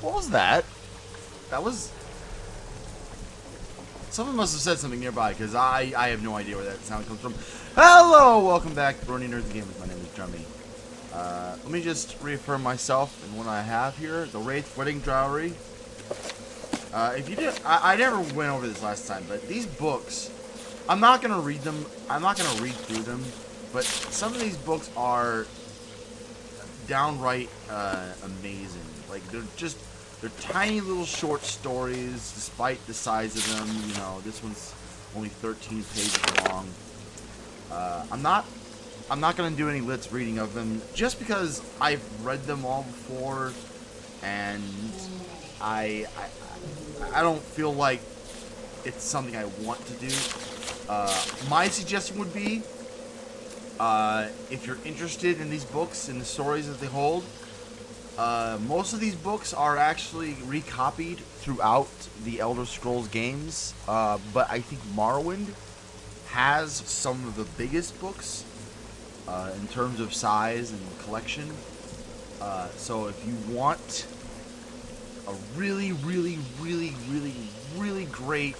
What was that? That was... Someone must have said something nearby, because I have no idea where that sound comes from. Hello! Welcome back to Brony Nerds and Gamers. My name is Drummy. Let me just reaffirm myself and what I have here. The Wraith Wedding Dowry. If you did... I never went over this last time, but these books... I'm not going to read them. I'm not going to read through them. But some of these books are downright amazing. Like, they're tiny little short stories, despite the size of them. You know, this one's only 13 pages long. I'm not going to do any Litz reading of them, just because I've read them all before, and I don't feel like it's something I want to do. My suggestion would be, if you're interested in these books and the stories that they hold, most of these books are actually recopied throughout the Elder Scrolls games, but I think Morrowind has some of the biggest books in terms of size and collection. So if you want a really great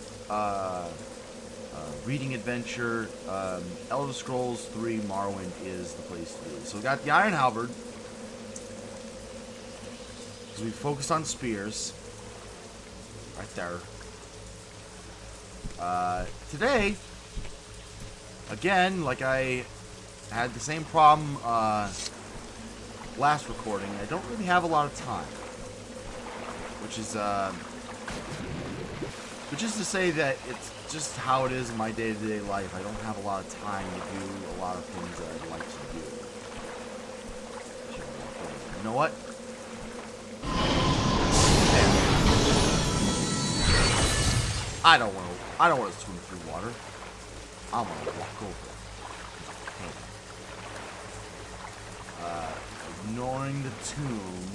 reading adventure, Elder Scrolls 3 Morrowind is the place to be. So we got the Iron Halberd, because we focused on spears. Right there. Today, again, like I had the same problem last recording, I don't really have a lot of time. Which is to say that it's just how it is in my day-to-day life. I don't have a lot of time to do a lot of things that I'd like to do. You know what? I don't want to swim through water. I want to walk over it. Ignoring the tomb.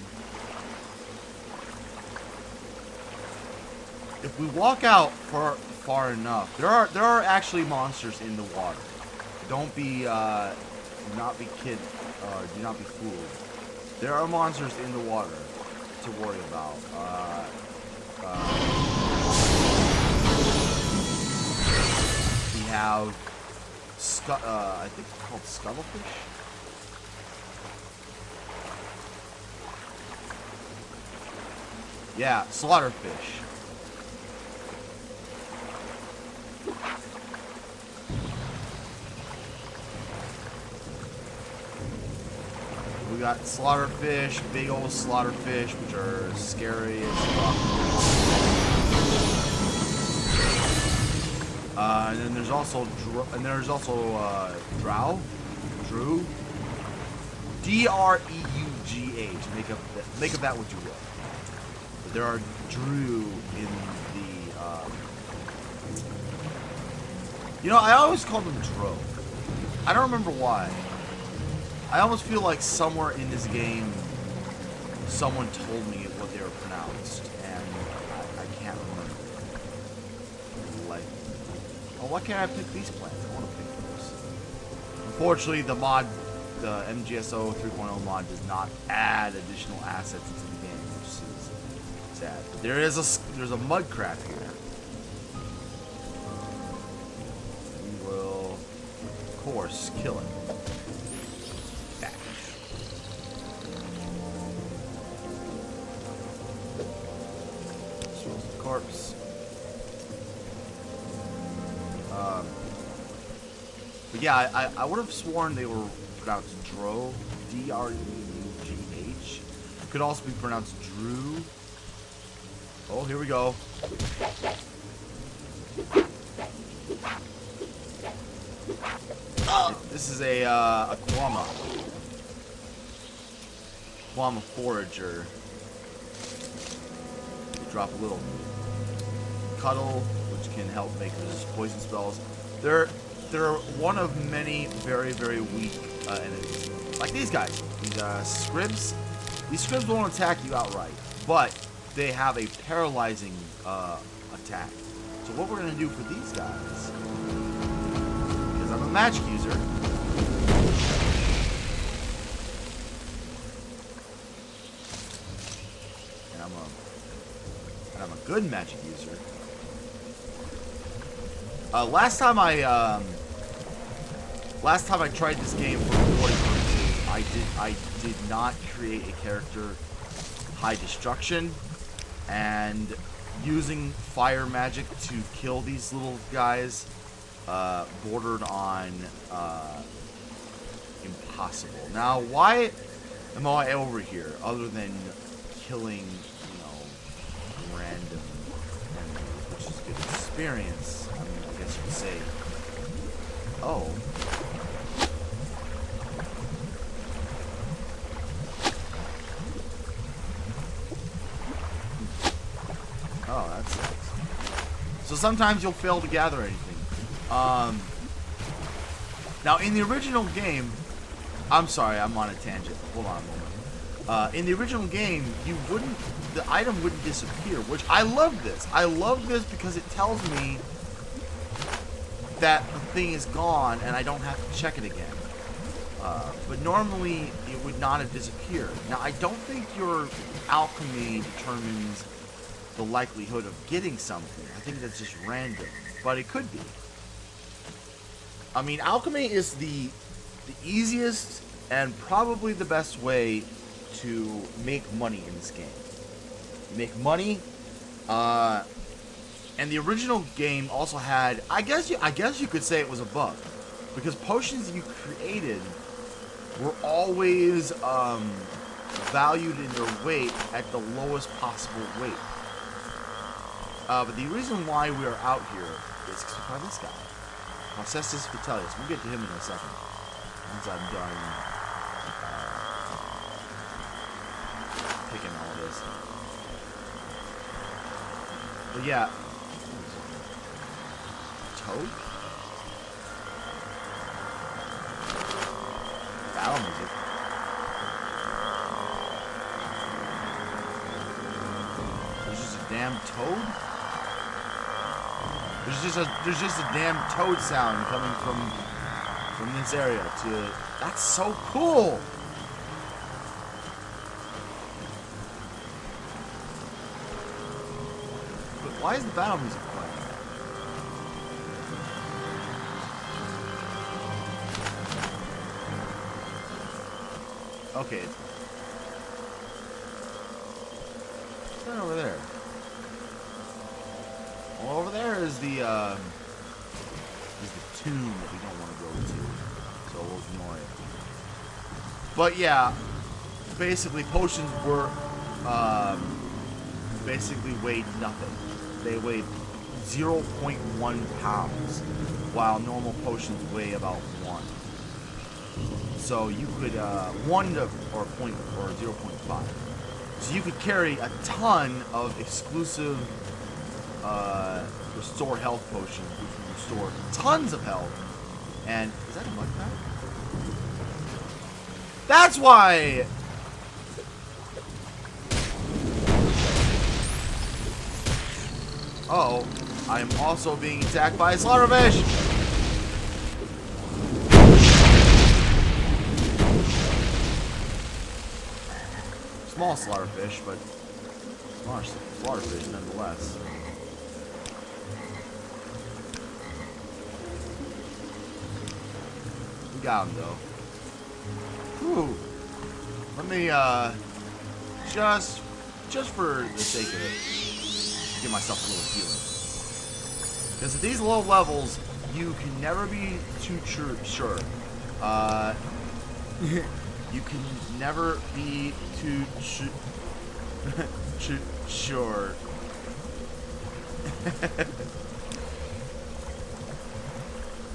If we walk out far enough, there are actually monsters in the water. Don't be do not be fooled. There are monsters in the water to worry about. We have I think it's called scuttlefish. Yeah, slaughterfish. We got slaughterfish, big old slaughterfish, which are scary as fuck. And then there's also Drew, D-R-E-U-G-H. Make of that what you will. But there are Drew in the. You know, I always call them Dro. I don't remember why. I almost feel like somewhere in this game, someone told me what they were pronounced, and I can't remember. Like, oh, why can't I pick these plants? I want to pick those. Unfortunately, the MGSO 3.0 mod does not add additional assets into the game, which is sad. But there's a mud crab here. We will, of course, kill it. Corpse. But yeah, I would have sworn they were pronounced Dro, D-R-E-U-G-H. Could also be pronounced Drew. Oh, here we go. This is a Quama forager. They drop a little cuddle, which can help make resist poison spells. They're one of many very weak enemies. Like these guys, these scribs. These scribs won't attack you outright, but they have a paralyzing attack. So what we're gonna do for these guys, because I'm a magic user, and and I'm a good magic user. Last time I tried this game for recording purposes, I did not create a character high destruction, and using fire magic to kill these little guys bordered on impossible. Now, why am I over here other than killing, random enemies, which is good experience? I mean, I guess you could say. Oh. Oh, that sucks. So sometimes you'll fail to gather anything. Now, in the original game, I'm sorry, I'm on a tangent. Hold on a moment. In the original game, the item wouldn't disappear, which I love this. I love this because it tells me that the thing is gone and I don't have to check it again. But normally, it would not have disappeared. Now, I don't think your alchemy determines the likelihood of getting something. I think that's just random, but it could be. I mean, alchemy is the easiest and probably the best way to make money in this game. Make money, and the original game also had, I guess you could say it was a bug, because potions you created were always valued in their weight at the lowest possible weight. But the reason why we are out here is because we found this guy, Processus Vitellius. We'll get to him in a second once I'm done picking all this. But yeah, Toad? Battle music. There's just a damn toad? There's just a damn toad sound coming from this area to. That's so cool. But why is the battle music playing? Okay. What's that over there? Well, over there is the tomb that we don't want to go to, so we'll ignore it. But yeah, basically potions were basically weighed nothing. They weighed 0.1 pounds, while normal potions weigh about 1. So you could 1 to or 0.5. So you could carry a ton of exclusive restore health potions, which will restore tons of health. And is that a mud crab? That's why. Uh-oh, I am also being attacked by a slaughterfish. Small slaughterfish, but smaller slaughterfish nonetheless. We got him though. Whew. Let me just for the sake of it, give myself a little healing. Because at these low levels, you can never be too sure. You can never be too sure.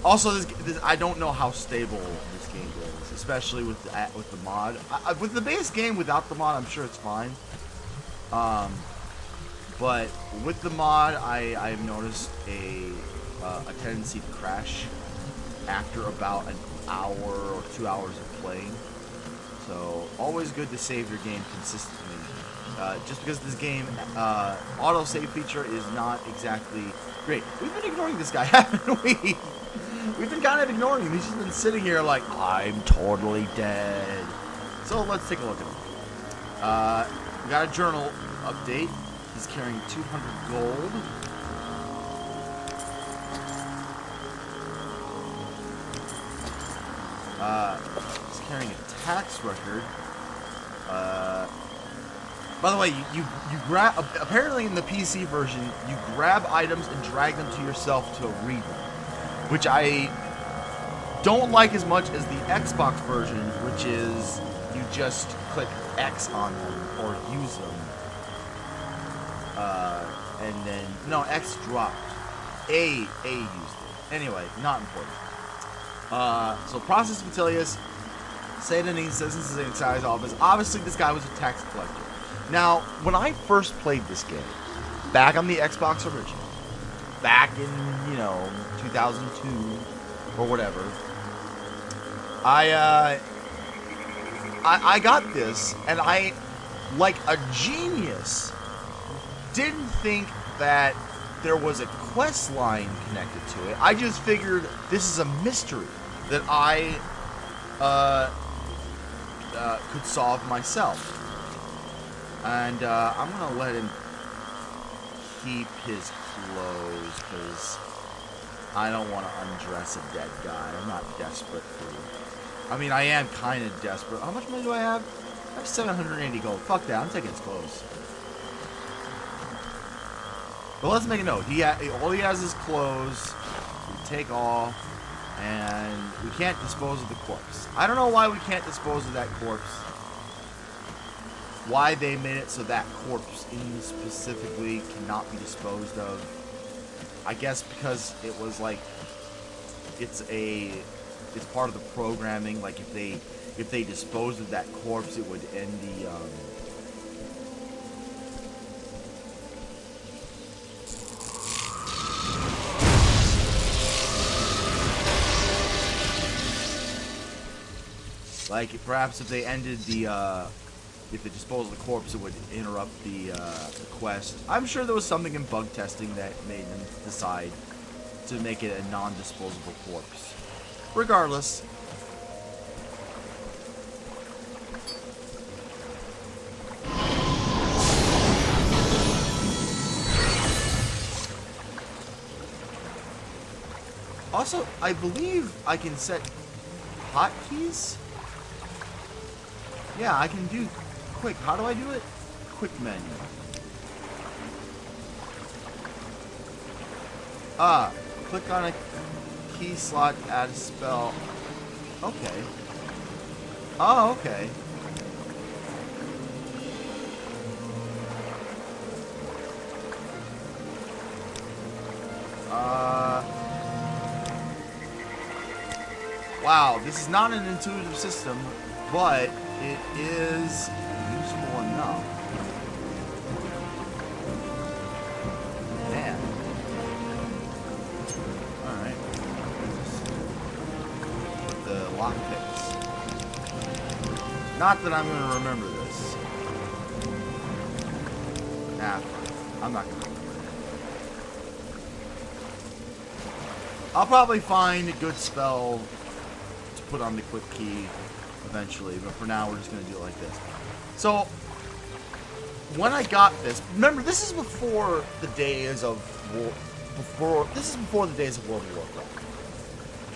Also, this I don't know how stable this game is, especially with the mod. With the base game without the mod, I'm sure it's fine. But with the mod, I've noticed a tendency to crash after about an hour or 2 hours of playing. So always good to save your game consistently. Just because this game auto-save feature is not exactly great. We've been ignoring this guy, haven't we? We've been kind of ignoring him. He's just been sitting here like, I'm totally dead. So let's take a look at him. We got a journal update. He's carrying 200 gold. He's carrying a tax record. By the way, you grab, apparently in the PC version, you grab items and drag them to yourself to read them, which I don't like as much as the Xbox version, which is you just click X on them or use them. And then, no, X dropped. A used it. Anyway, not important. So Process Vitellius, Satanin Citizens Excise Office. Obviously, this guy was a tax collector. Now, when I first played this game, back on the Xbox original, back in, 2002 or whatever, I got this, and I, like a genius, didn't think that there was a quest line connected to it. I just figured this is a mystery that I could solve myself. And I'm going to let him keep his clothes because I don't want to undress a dead guy. I'm not desperate for it. I mean, I am kind of desperate. How much money do I have? I have 780 gold. Fuck that. I'm taking his clothes. But let's make a note. All he has is clothes. We take all. And we can't dispose of the corpse. I don't know why we can't dispose of that corpse. Why they made it so that corpse in specifically cannot be disposed of. I guess because it was like it's part of the programming. Like if they disposed of that corpse, it would end the like perhaps if they ended the if they disposed of the corpse, it would interrupt the quest. I'm sure there was something in bug testing that made them decide to make it a non-disposable corpse. Regardless. Also, I believe I can set hotkeys. Yeah, I can do quick. How do I do it? Quick menu. Click on a key slot, add a spell. Okay. Oh, okay. Wow, this is not an intuitive system, but it is useful enough. Man. Alright. The lockpicks. Not that I'm going to remember this. Nah, I'm not going to remember it. I'll probably find a good spell to put on the quick key eventually, but for now we're just going to do it like this. So, when I got this, remember this is before the days of World of Warcraft.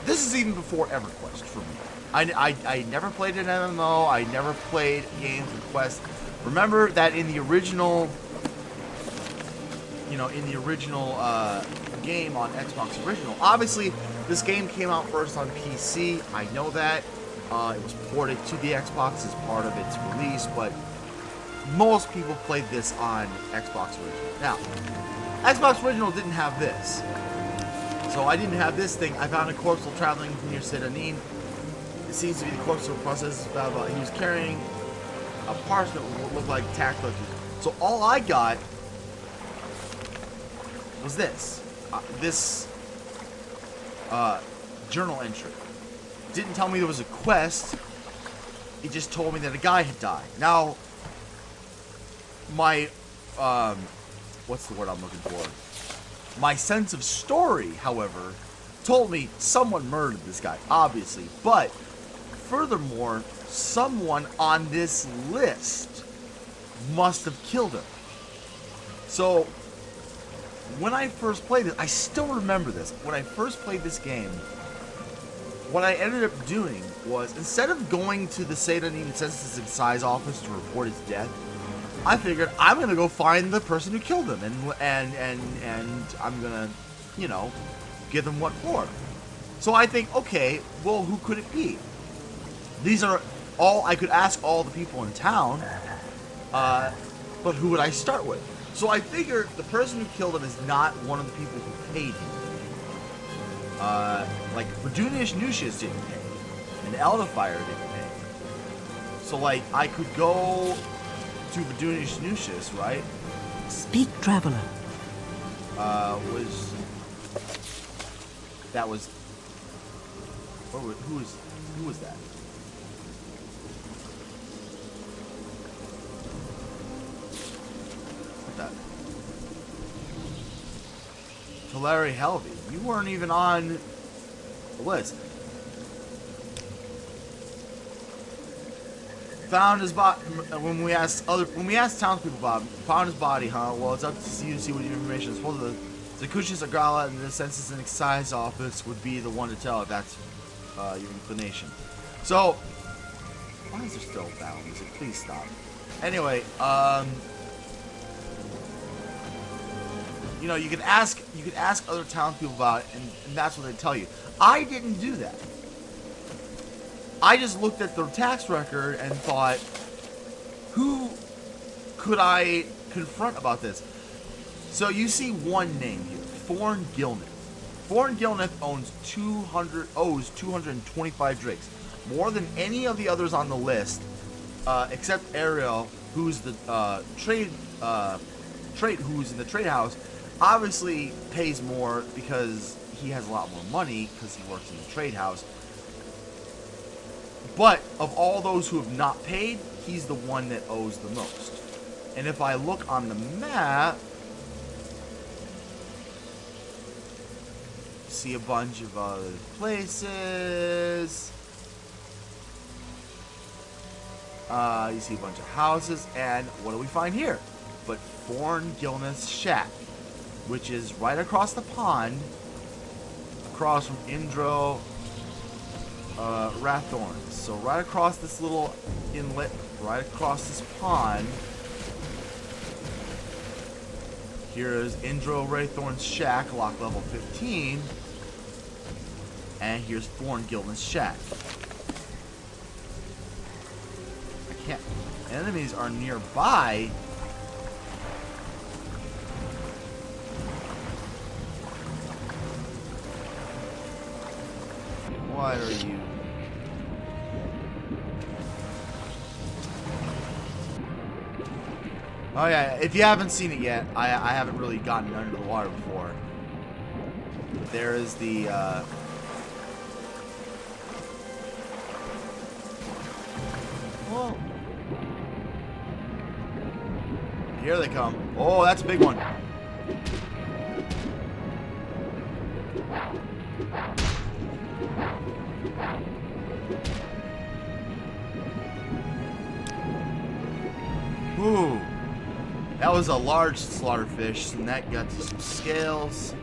This is even before EverQuest for me. I never played an MMO, I never played games with Quest. Remember that in the original, game on Xbox Original, obviously this game came out first on PC, I know that. It was ported to the Xbox as part of its release, but most people played this on Xbox Original. Now, Xbox Original didn't have this. So I didn't have this thing. I found a corpse while traveling near Satanin. It seems to be the corpse of a process. Blah, blah. He was carrying a parchment that looked like tax collectors. So all I got was this. Journal entry. Didn't tell me there was a quest. It just told me that a guy had died. Now, my, what's the word I'm looking for? My sense of story, however, told me someone murdered this guy, obviously. But, furthermore, someone on this list must have killed him. So, when I first played it, I still remember this. When I first played this game, what I ended up doing was, instead of going to the Satan Census and Size office to report his death, I figured I'm gonna go find the person who killed him, and I'm gonna, you know, give them what for. So I think, okay, well, who could it be? These are all I could ask all the people in town, but who would I start with? So I figured the person who killed him is not one of the people who paid him. Like Verdunius Nucius didn't pay, and Eldafire didn't pay. So like I could go to Verdunius Nucius, right? Speak, traveler. Who was that? What that? Teleri Helvey. You weren't even on the list. Found his body. When we asked townspeople about him, found his body, huh? Well, it's up to you to see what information is. Supposed to the Zakushis Agrala and the Census and Excise office would be the one to tell if that's your inclination. So, why is there still battle music? Please stop. Anyway, you know, you could ask other townspeople about it, and that's what they tell you. I didn't do that. I just looked at the tax record and thought, who could I confront about this? So you see one name here, Thorn Gilneth. Thorn Gilneth owes 225 drakes, more than any of the others on the list, except Ariel, who's the who's in the trade house. Obviously pays more because he has a lot more money because he works in the trade house. But of all those who have not paid, he's the one that owes the most. And if I look on the map, see a bunch of other places. You see a bunch of houses, and what do we find here? But Thorn Gilneth's shack, which is right across the pond, across from Indro Rathorn. So right across this little inlet, right across this pond, here is Indro Rathorn's shack, lock level 15, and here's Thorn Gilneth's shack. I can't. Enemies are nearby. What are you? Oh yeah, if you haven't seen it yet, I haven't really gotten under the water before. There is the whoa. Here they come. Oh, that's a big one. Ooh, that was a large slaughterfish, and that got some scales.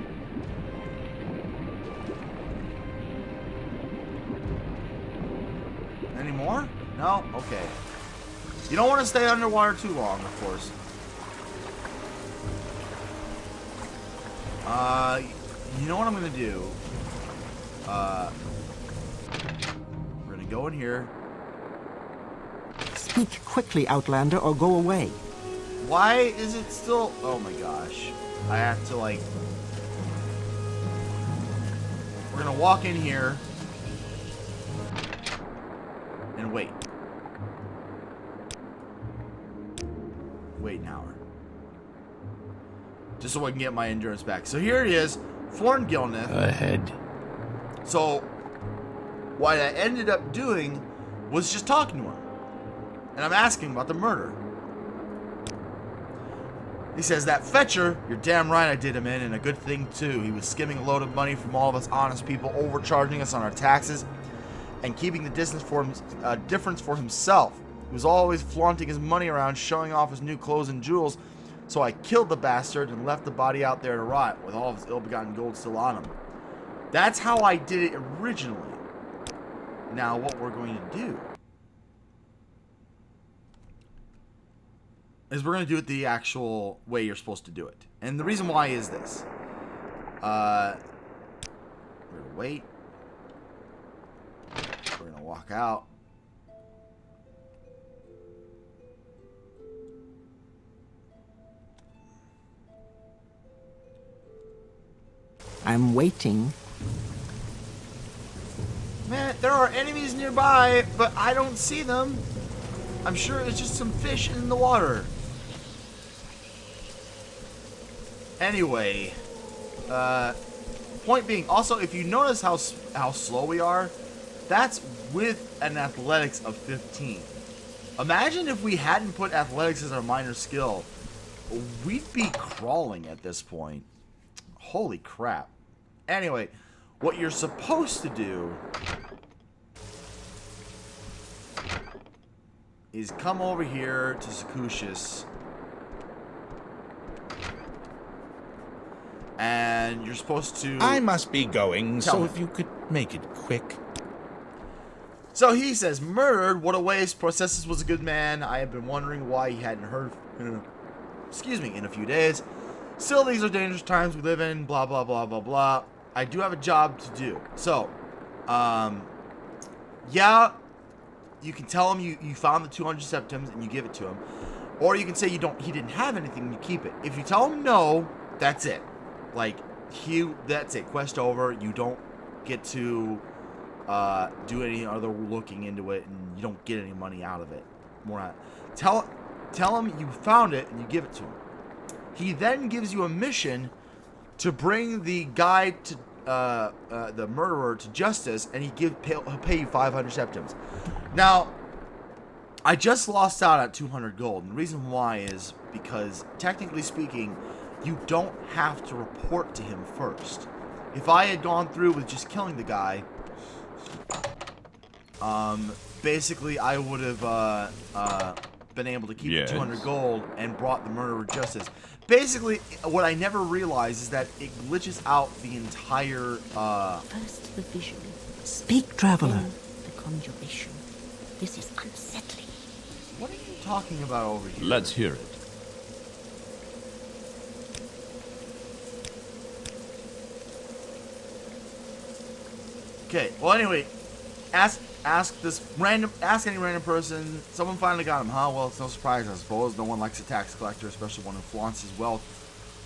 Any more? No? Okay. You don't want to stay underwater too long, of course. You know what I'm gonna do? We're gonna go in here. Speak quickly, Outlander, or go away. Why is it still... Oh my gosh. I have to, like... We're gonna walk in here and wait. Wait an hour. Just so I can get my endurance back. So here it is. Thorn Gilneth. Ahead. So, what I ended up doing was just talking to him. And I'm asking about the murder. He says, that fetcher, you're damn right I did him in, and a good thing too. He was skimming a load of money from all of us honest people, overcharging us on our taxes, and keeping the difference for himself. He was always flaunting his money around, showing off his new clothes and jewels. So I killed the bastard and left the body out there to rot with all of his ill-begotten gold still on him. That's how I did it originally. Now what we're going to do is we're going to do it the actual way you're supposed to do it. And the reason why is this. We're going to wait. We're going to walk out. I'm waiting. Man, there are enemies nearby, but I don't see them. I'm sure it's just some fish in the water. Anyway, point being, also, if you notice how slow we are, that's with an athletics of 15. Imagine if we hadn't put athletics as our minor skill. We'd be crawling at this point. Holy crap. Anyway, what you're supposed to do is come over here to Sakushis, and you're supposed to... I must be going, Tell so me. if you could make it quick. So he says, murdered, what a waste. Processus was a good man. I have been wondering why he hadn't heard, in a few days. Still, these are dangerous times we live in, blah, blah, blah, blah, blah. I do have a job to do. So, yeah, you can tell him you found the 200 septims and you give it to him. Or you can say he didn't have anything and you keep it. If you tell him no, that's it. Like, that's it. Quest over. You don't get to do any other looking into it, and you don't get any money out of it. Tell him you found it and you give it to him. He then gives you a mission to bring the guy to the murderer to justice, and he'll pay you 500 septims. Now, I just lost out at 200 gold, and the reason why is because, technically speaking, you don't have to report to him first. If I had gone through with just killing the guy, basically I would have been able to keep the 200 gold and brought the murderer justice. Basically, what I never realized is that it glitches out the entire, First the vision, Speak, traveler. then the conjuration. This is unsettling. What are you talking about over here? Let's hear it. Okay, well anyway, ask any random person. Someone finally got him, huh? Well, it's no surprise, I suppose. No one likes a tax collector, especially one who flaunts his wealth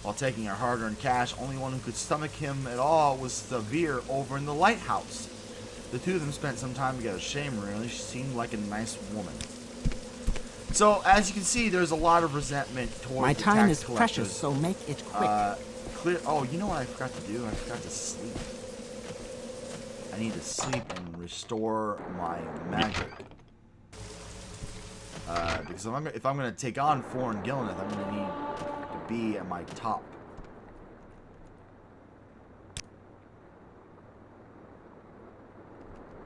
while taking our hard-earned cash. Only one who could stomach him at all was Severe over in the lighthouse. The two of them spent some time together. Shame, really. She seemed like a nice woman. So, as you can see, there's a lot of resentment towards My the time tax is collectors. precious, so make it quick. Oh, you know what I forgot to do? I forgot to sleep. I need to sleep and restore my magic. Because if I'm going to take on Foreign Gilleneth, I'm going to need to be at my top.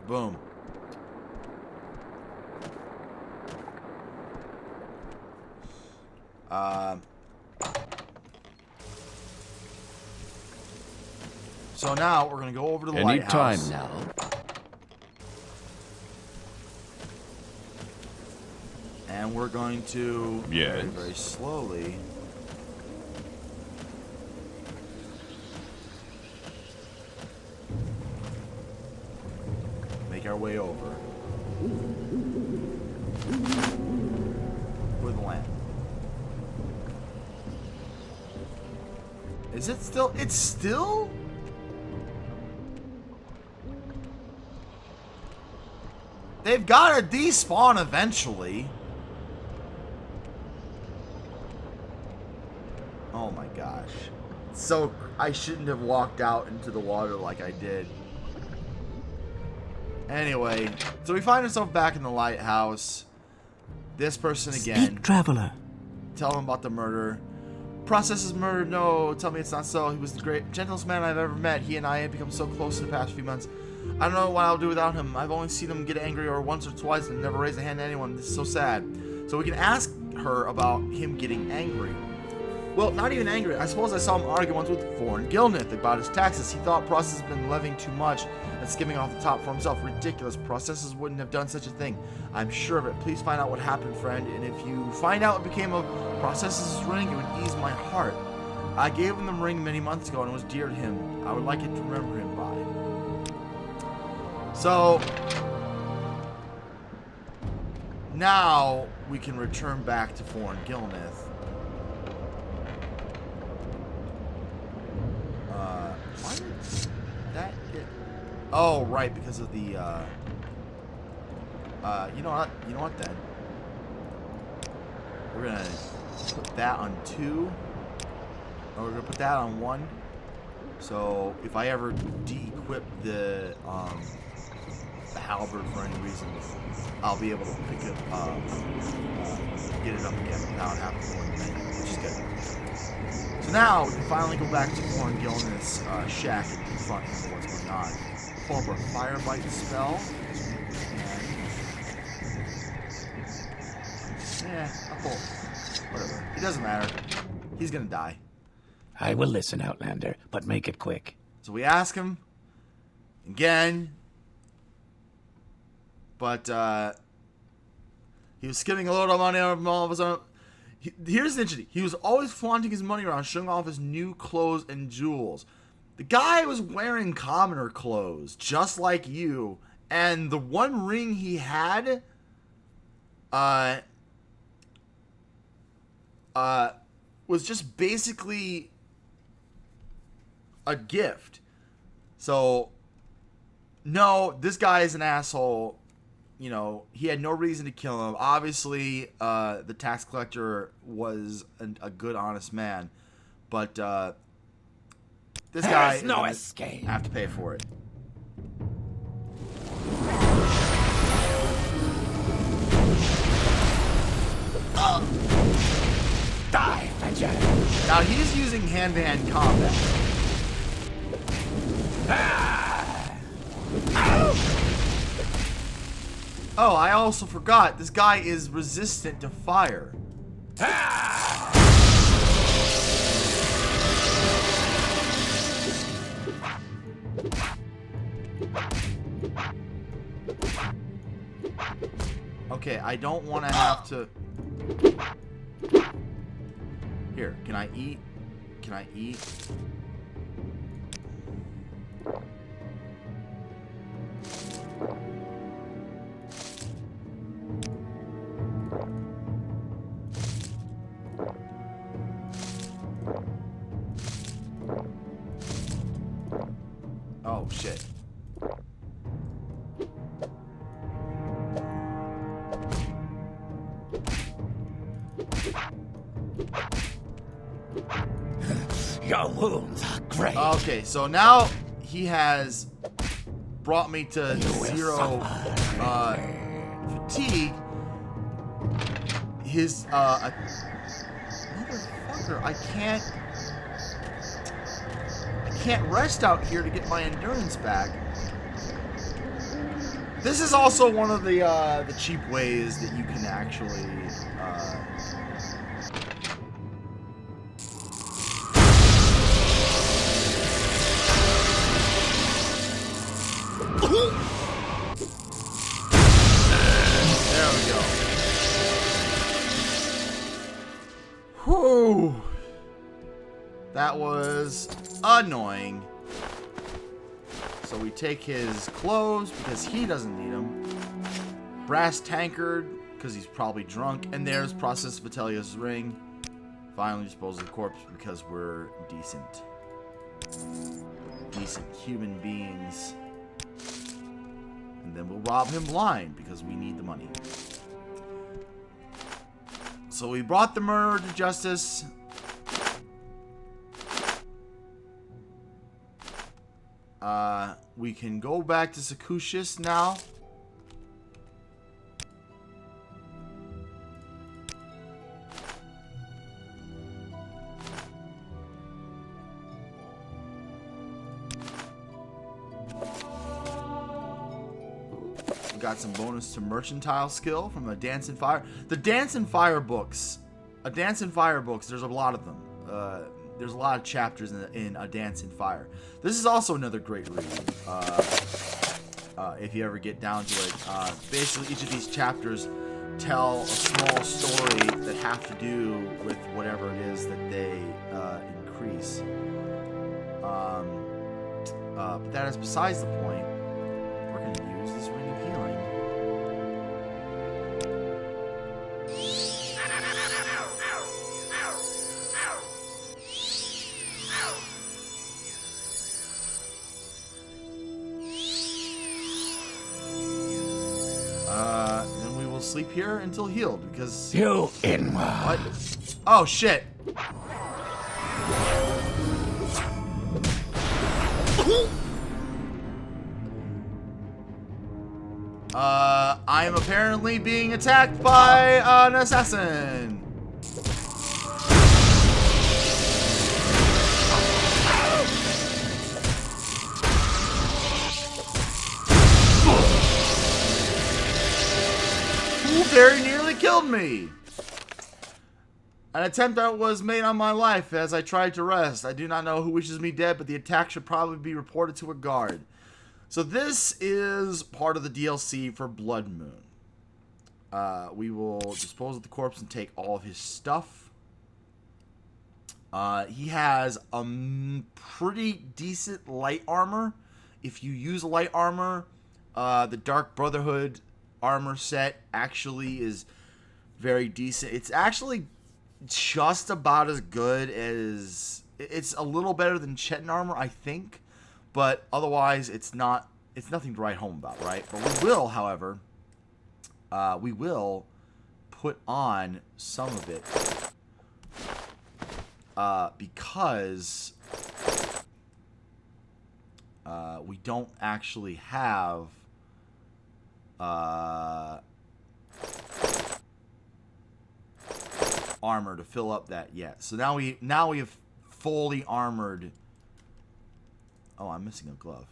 Boom. So now we're going to go over to the Any lighthouse. time now. And we're going to Yes. very, very slowly make our way over for the land. Is it still? It's still? They've got to despawn eventually. Oh my gosh. So, I shouldn't have walked out into the water like I did. Anyway, so we find ourselves back in the lighthouse. This person again. Speak, traveler. Tell him about the murder. Process is murdered. No, tell me it's not so. He was the gentlest man I've ever met. He and I had become so close in the past few months. I don't know what I'll do without him. I've only seen him get angry or once or twice and never raise a hand to anyone. This is so sad. So we can ask her about him getting angry. Well, not even angry. I suppose I saw him argue once with Foreign Gilnith about his taxes. He thought Process has been levying too much and skimming off the top for himself. Ridiculous. Processes wouldn't have done such a thing. I'm sure of it. Please find out what happened, friend. And if you find out what became of Process's ring, it would ease my heart. I gave him the ring many months ago and it was dear to him. I would like it to remember him by. So now we can return back to Foreign Gilnith. Why did that get... Oh, right, because of the, you know what then? We're gonna put that on 2. Or we're gonna put that on 1. So if I ever de-equip the halberd for any reason, I'll be able to pick it up, get it up again without having to go in the menu, which is good. So now we can finally go back to Foreign Gilnith's shack and confront him for what's going on. Pull up our fire bite spell. I'll pull. Whatever. It doesn't matter. He's gonna die. I will listen, Outlander, but make it quick. So we ask him again, but he was skimming a load of money out of all of his own. Here's the interesting. He was always flaunting his money around, showing off his new clothes and jewels. The guy was wearing commoner clothes, just like you, and the one ring he had, was just basically a gift. So, no, this guy is an asshole. You know, he had no reason to kill him. Obviously, the tax collector was a good, honest man. But, this guy... There's no escape. Have to pay for it. Die, Fetcher. Now, he's using hand-to-hand combat. Oh, I also forgot. This guy is resistant to fire. Okay, I don't want to have to... Here, can I eat? Can I eat? Oh, shit. Your wounds are great. Okay, so now he has brought me to 0 fatigue. His motherfucker, I can't rest out here to get my endurance back. This is also one of the cheap ways that you can actually there we go. Whew. That was annoying. So we take his clothes because he doesn't need them. Brass tankard because he's probably drunk. And there's Process Vitalia's ring. Finally dispose of the corpse because we're decent. Decent human beings. And then we'll rob him blind because we need the money. So we brought the murderer to justice. We can go back to Sakushis now. got some bonus to mercantile skill from the Dance and Fire. The Dance and Fire books. A Dance and Fire books, there's a lot of them. There's a lot of chapters in A Dance and Fire. This is also another great read. If you ever get down to it. Basically, each of these chapters tell a small story that have to do with whatever it is that they increase. But that is besides the point. We're going to use this ring of healing. Then we will sleep here until healed because... You in What? Oh, shit. I am apparently being attacked by an assassin. Who very nearly killed me. An attempt that was made on my life as I tried to rest. I do not know who wishes me dead, but the attack should probably be reported to a guard. So this is part of the DLC for Blood Moon. We will dispose of the corpse and take all of his stuff. He has a pretty decent light armor. If you use light armor, the Dark Brotherhood armor set actually is very decent. It's actually just about as good as... It's a little better than Chetan armor, I think. But otherwise, it's nothing to write home about, right? But we will, however, we will put on some of it because we don't actually have armor to fill up that yet. So now we have fully armored. Oh, I'm missing a glove.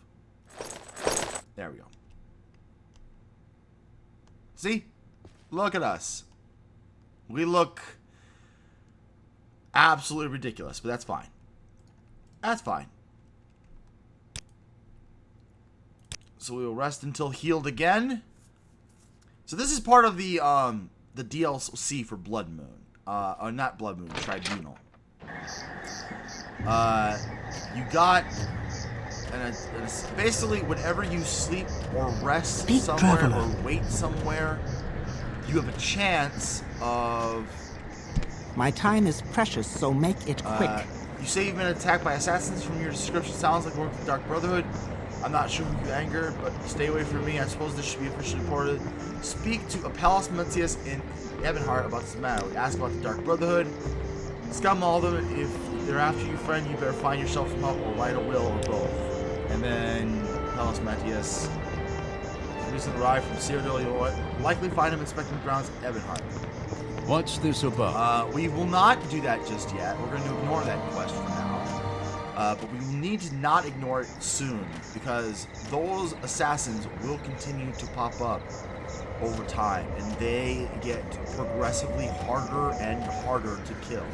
There we go. See? Look at us. We look absolutely ridiculous, but that's fine. That's fine. So we will rest until healed again. So this is part of the DLC for Blood Moon. Not Blood Moon, Tribunal. You got... And it's basically, whenever you sleep or rest Speak, somewhere traveler. or wait somewhere, you have a chance of... My time is precious, so make it quick. You say you've been attacked by assassins. From your description, sounds like work with the Dark Brotherhood. I'm not sure who you angered, but stay away from me. I suppose this should be officially reported. Speak to Apelles Mentius in Ebonheart about this matter. We ask about the Dark Brotherhood. Scum all of them. If they're after you, friend, you better find yourself some help or write a will or both. And then Apelles Mentius recently arrived from Cyrodiil. You'll likely find him inspecting the grounds at Ebonheart. What's this about? We will not do that just yet. We're going to ignore that quest for now. But we will need to not ignore it soon, because those assassins will continue to pop up over time, and they get progressively harder and harder to kill.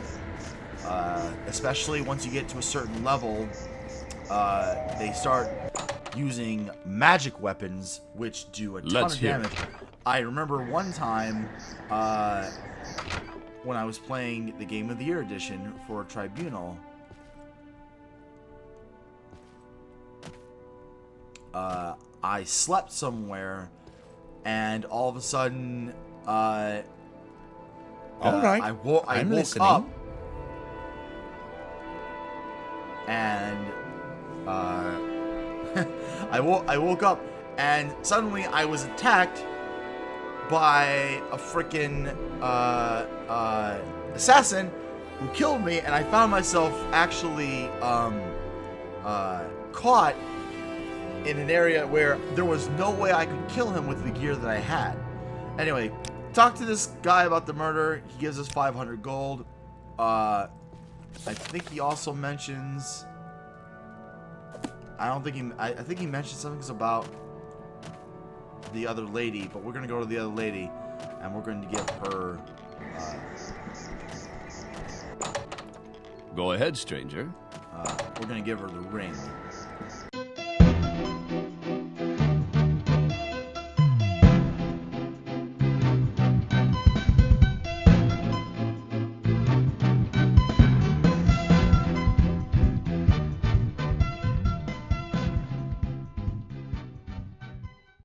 Especially once you get to a certain level, they start using magic weapons, which do a ton of damage. I remember one time when I was playing the Game of the Year edition for Tribunal, I slept somewhere, and all of a sudden, All right. I woke listening. up, and I woke up, and suddenly I was attacked by a freaking assassin who killed me, and I found myself actually caught in an area where there was no way I could kill him with the gear that I had. Anyway, talk to this guy about the murder. He gives us 500 gold. I think he also mentions... I think he mentioned something about the other lady, but we're gonna go to the other lady, and we're going to give her. Go ahead, stranger. We're gonna give her the ring.